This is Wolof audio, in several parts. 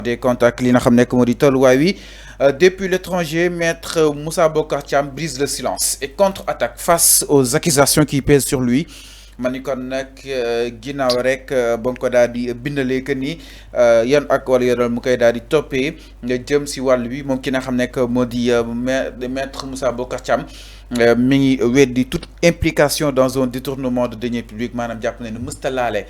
des comptes ak li nga xam nekk moo di tolluwaay wi depuis l'étranger maître Moussa Bocar Thiam brise le silence et contre-attaque face aux accusations qui pèsent sur lui. ma ni kon nag ginnaaw rek ba nga ko daal di bindalee que ni yan ak wala yoral mu koy daal di toppee nga jëm si wàll bi moom ki nga xam nekk moo di maître Moussa Bocar Thiam mi ngi weddi toute implication dans un détournement de deniers publics maanaam jàpp ne mësta laale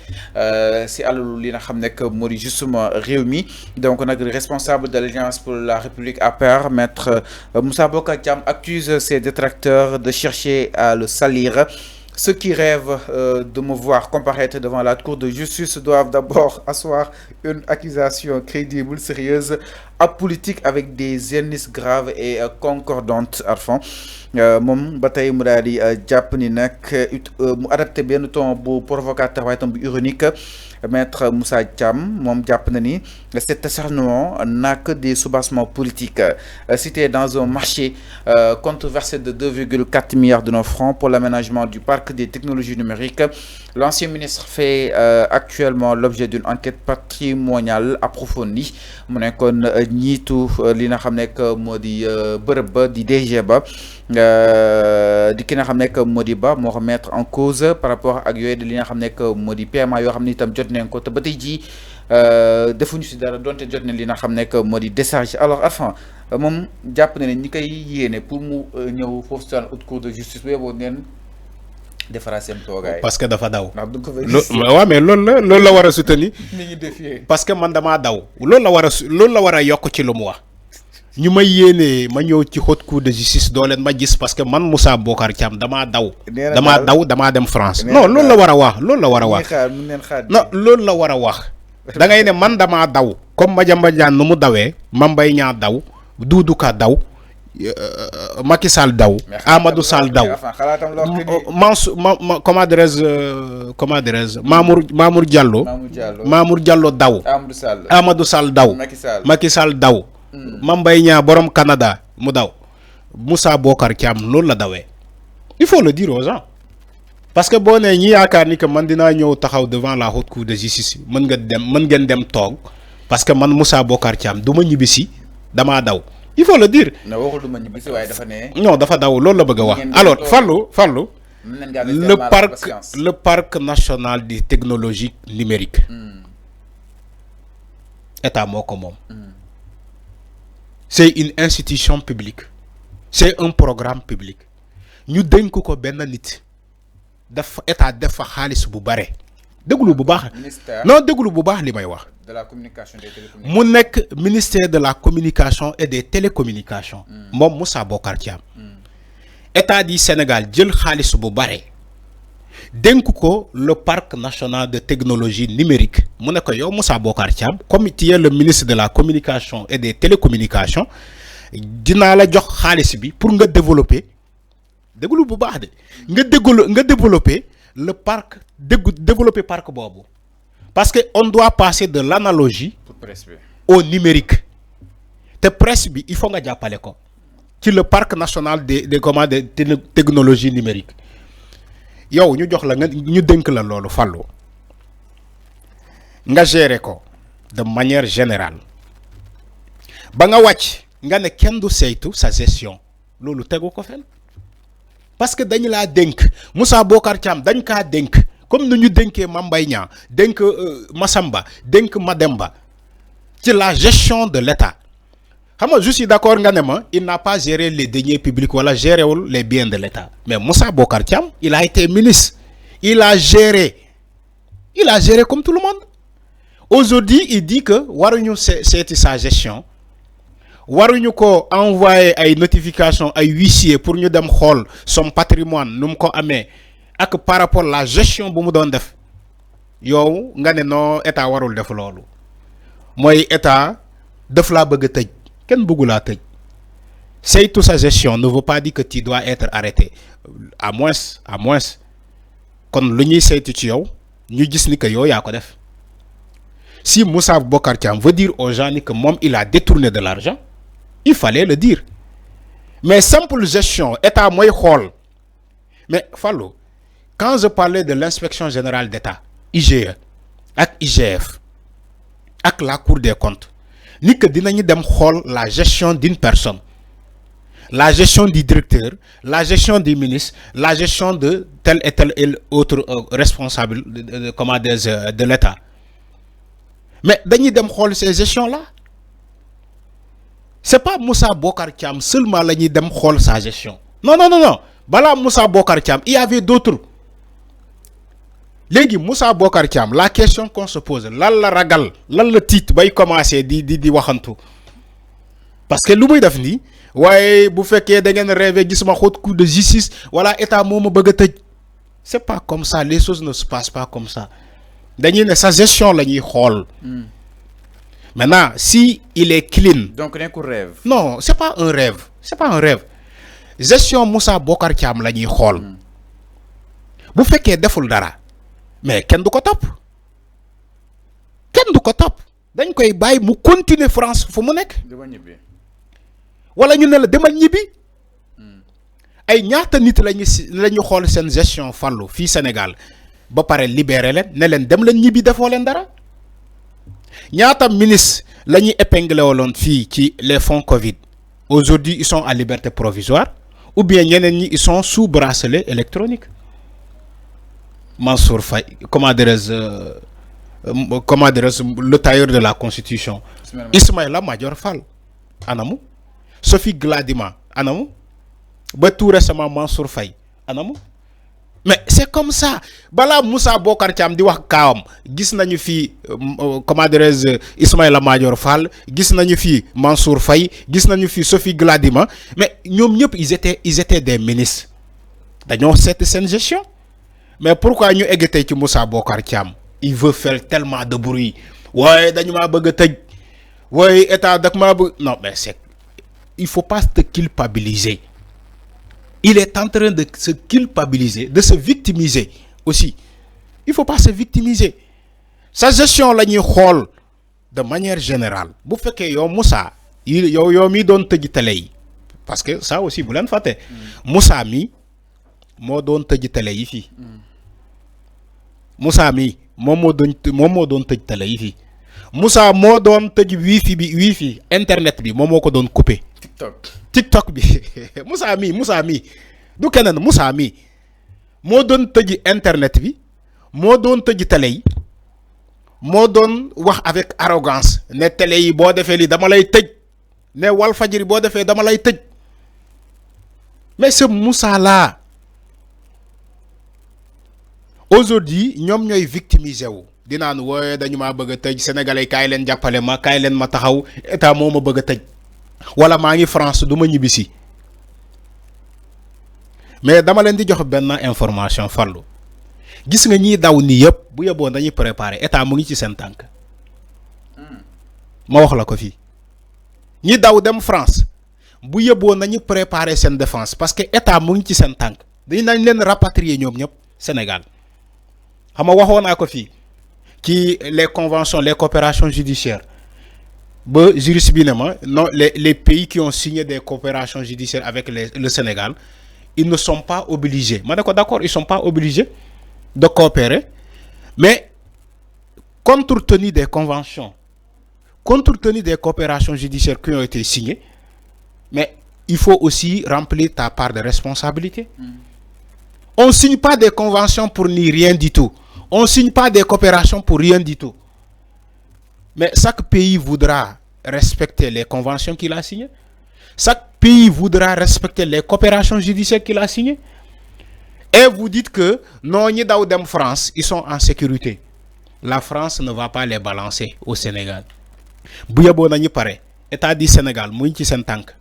si alalu li nga xam nekk moo di justement réew mi donc nag responsable de l'Alliance pour la République APR maître Moussa Bocar Thiam accuse ses détracteurs de chercher à le salir. Ceux qui rêvent de me voir comparaître devant la Cour de justice doivent d'abord asseoir une accusation crédible, sérieuse, apolitique avec des indices graves et concordantes. Arfan moom ba tey mu daal di jàpp ni nag mu adapté benn ton bu provocateur waaye tam bu ironique. Maître Moussa Thiam moom jàpp na ni cet acharnement n'a que des soubassements politiques. Cité dans un marché controversé de 2,4 milliards de nos francs pour l'aménagement du parc des technologies numériques, l'ancien ministre fait actuellement l'objet d'une enquête patrimoniale approfondie. mu nekkoon ñiitu li nga xam nekk moo di bërëb ba di DG ba di ki nga xam nekk moo di ba moo ko mettre en cause par rapport ak yooyu di li nga xam nekk moo di PMA yoo xam ni itam jot nañ ko te ba tey jii defuñu si dara donte jot nañ li nga xam nekk moo di décharge. Alors enfin moom jàpp na ne ñi koy yéene pour mu ñëw foofu si haute cour de justice bu yeboo neen defaraat seen toogaay. parce que dafa daw. waaw mais loolu la war a soutenir. ni ñu défier parce que man damaa daw. loolu la war a yokk ci lu mu wax. ñu may yéenee ma ñëw ci haute cour de justice doo leen ma gis parce que man Moussa Bocar Thiam damaa daw. damaa dem France. non loolu la war a wax loolu la war a wax. non loolu la war a wax. da ngay ne man damaa daw. comme Madiambal Diagne nu mu dawee. Mame Mbaye Niang daw. Doudou Ka daw. Macky Sall daw. Amadou Sall daw. comment dirais-je Mamour Diallo. Mamour Diallo daw. Amadou Sall daw. Macky Sall daw. Mame Mbaye Niang borom Canada mu daw. Moussa Bocar Thiam loolu la dawee. il faut le dire aux gens parce que boo nee ñi yaakaar ni que man dinaa ñëw taxaw devant la haute cour de justice mën ngeen dem toog parce que man Moussa Bocar Thiam du ma ñibbisi damaa daw. il faut le dire. non waxul du ma ñibbisi waaye dafa ne. non dafa daw loolu la bëgg a wax. alors Fallou le parc national des technologies numériques. état moo ko moom. c'est une institution publique. c'est un programme public. ñu dénk ko benn nit. dafa état def fa xaalis bu bare. déglu bu baax. non déglu bu baax li may wax. de la communication des télécommunications. mu nekk ministère de la communication et des télécommunications. moom Moussa Bocar Thiam. état du Sénégal jël xaalis bu bare. dénk ko le parc national de technologie numérique mu ne ko yow Moussa Bocar Thiam comme tu es le ministre de la communication et des télécommunications dinaa la jox xaalis bi pour nga développer déglu bu baax de nga développer le parc développer parc boobu parce que on doit passer de l'analogie au numérique te presse bi il faut nga jàppale ko ci le parc national des commandes de technologie numérique yow ñu jox la nga ñu dénk la loolu Fallou nga gérer ko de manière générale ba nga wàcc nga ne kenn du saytu sa gestion loolu tegu ko fenn parce que dañu laa dénk Moussa Bocar Thiam dañ kaa dénk comme nu ñu dénkee Mame Mbaye Niang dénk Massamba dénk Mademba ci la gestion de l'État xam nga je suis d'accord nga ne ma il n'a pas géré les deniers publics wala géré wul les biens de l'État mais Moussa Bocar Thiam il a été ministre il a géré comme tout le monde aujourd'hui il dit que waruñu seeti sa gestion waruñu ko envoyer ay notification ay huissier pour ñu dem xool son patrimoine nu mu ko amee ak par rapport la gestion bu mu doon def yow nga ne non état warul def loolu mooy état daf laa bëgg a tëj kenn bëggu laa tëj saytu sa gestion ne veut pas dire que tu dois être arrêté à moins kon lu ñuy saytu ci yow ñu gis ni que yow yaa ko def si Moussa Bocar Thiam veut dire aux gens ni que moom il a détourné de l'argent il fallait le dire mais simple gestion état mooy xool mais Fallou quand je parlais de l'inspection générale d'État IGE ak IGF ak la Cour des comptes ni que dinañu dem xool la gestion d'une personne, la gestion du directeur, la gestion du ministre, la gestion de tel et tel autre responsable de l'État. Mais dañuy dem xool ces gestions-là. C'est pas Moussa Bokar Thiam seulement la ñuy dem xool sa gestion. Non, non, non, non. Bala Moussa Bokar Thiam, il y avait d'autres. Légui Moussa Bokar Thiam, la question qu'on se pose, lan la ragal, lan la titre bay commencer di waxantu. Parce que lu muy def ni, waaye bu fekkee da ngeen rêver gis ma xóot coup de justice, voilà état moo ma bëgg a tëj. C'est pas comme ça, les choses ne se passent pas comme ça. Dañuy ne sa gestion la ñuy xool. Maintenant, si il est clean. Donc rien qu'un rêve. Non, c'est pas un rêve. C'est pas un rêve. Gestion Moussa Bokar Thiam la ñuy xool. Bu fekkee deful dara. Mais kenn du ko topp. Kenn du ko topp. Dañ koy bàyyi mu continuer France fu mu nekk. Wala ñu ne la demal ñibbi. Ay ñaata nit lañu xool seen gestion fallu fii Sénégal ba pare libéré leen ne leen dem leen ñibbi defoo leen dara. ñaata ministre la ñuy épinglé woloon fii ci les fonds Covid. Aujourd'hui ils sont à liberté provisoire ou bien ñeneen ñi ils sont sous bracelet électronique. Mansour Faye, comment dirais-je, le tailleur de la Constitution. Ismaïla Madior Fall, anamu. Sophie Gladima, anamu. Bah, tout récemment Mansour Faye, anamu. Mais c'est comme ça. Bala Moussa Bokar Thiam di wax kaawam gis nañu fi comment dirais-je Ismaïla Madior Fall, gis nañu fi Mansour Faye, gis nañu fi Sophie Gladima, mais ñoom ñëpp ils étaient des ministres. Dañoo seet seen gestion. Mais pourquoi ñu éggé ci Moussa Bokar Thiam? Il veut faire tellement de bruit. Ouais, dañu ma bëgg tëj. Ouais, état dak ma bëgg. Non, mais c'est il faut pas te culpabiliser. Il est en train de se culpabiliser, de se victimiser aussi. Il faut pas se victimiser. Sa gestion la ñuy xool de manière générale. Bu fekkee yow Moussa, yow mi doon tëj télé yi. Parce que ça aussi bu leen fàtte. Moussa mi moo doon tëj télé yi fii. Moussa mi moom moo doon tëj télé yi fii. Moussa moo doon tëj wifi internet bi moom moo ko doon coupé. TikTok bi Moussa mi du keneen Moussa mi moo doon tëj internet bi moo doon tëj télé yi moo doon wax avec arrogance ne télé yi boo defee li dama lay tëj ne Walfadjri boo defee dama lay tëj. Mais ce Moussa là aujourd'hui ñoom ñooy victimisé wu dinaan wooye dañu maa bëgg a tëj sénégalais kaay leen jàppale ma kaay leen ma taxaw état moo ma bëgg a tëj wala maa ngi France du ma ñibbisi. Mais dama leen di jox benn information fallu gis nga ñiy daw nii yëpp bu yeboon dañuy préparer état mu ngi ci seen tànk. ma wax la ko fii ñi daw dem France bu yeboon nañu préparer seen défense parce que état mu ngi ci seen tànk dañ leen rapatrier ñoom ñëpp Sénégal. xam nga waxoon naa ko fii ci les conventions les coopérations judiciaires ba juriste bi ne ma non les pays qui ont signé des coopérations judiciaires avec le Sénégal ils ne sont pas obligés ma ne ko d'accord ils sont pas obligés de coopérer mais compte tenu des conventions compte tenu des coopérations judiciaires qui ont été signées mais il faut aussi remplir ta part de responsabilité. On ne signe pas des conventions pour ni rien du tout. On ne signe pas des coopérations pour rien du tout. Mais chaque pays voudra respecter les conventions qu'il a signées. Chaque pays voudra respecter les coopérations judiciaires qu'il a signées. Et vous dites que non, ni d'Aoudem France, ils sont en sécurité. La France ne va pas les balancer au Sénégal. Bouyabo n'a ni pareil. État du Sénégal, mouinti sentank.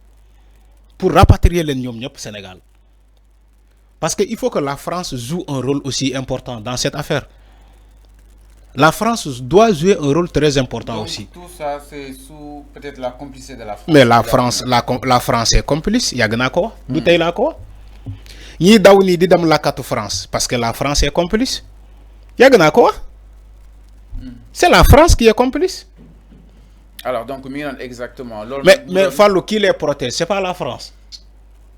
Pour rapatrier les nyom nyop Sénégal. Parce qu'il faut que la France joue un rôle aussi important dans cette affaire. La France doit jouer un rôle très important. Donc, aussi. Tout ça, c'est sous peut-être la complicité de la France. Mais la France est complice. Il y a gna quoi? D'où est là quoi? Ni daouni di dam la carte France parce que la France est complice. Il y a gna quoi? C'est la France qui est complice. Alors donc exactement. Mais Fallou qui les protège? C'est pas la France.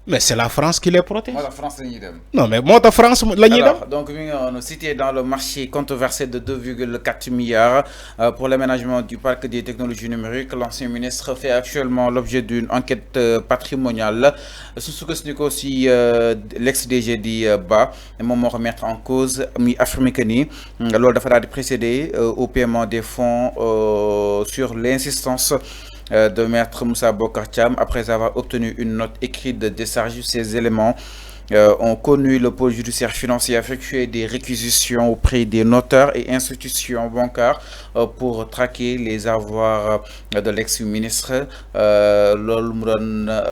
Mais c'est la France qui les protège. Moi, la France, c'est une Non, mais moi, la France, alors, donc, on a cité dans le marché controversé de 2,4 milliards pour l'aménagement du parc des technologies numériques. L'ancien ministre fait actuellement l'objet d'une enquête patrimoniale. Sous ce que aussi l'ex-DG dit bas, et moment remettre en cause, affirmé que ni, lors de précéder au paiement des fonds sur l'insistance de maître Moussa Bokar Thiam après avoir obtenu une note écrite de décharge. Ces éléments ont connu le pôle judiciaire financier à effectuer des réquisitions auprès des notaires et institutions bancaires pour traquer les avoirs de l'ex-ministre.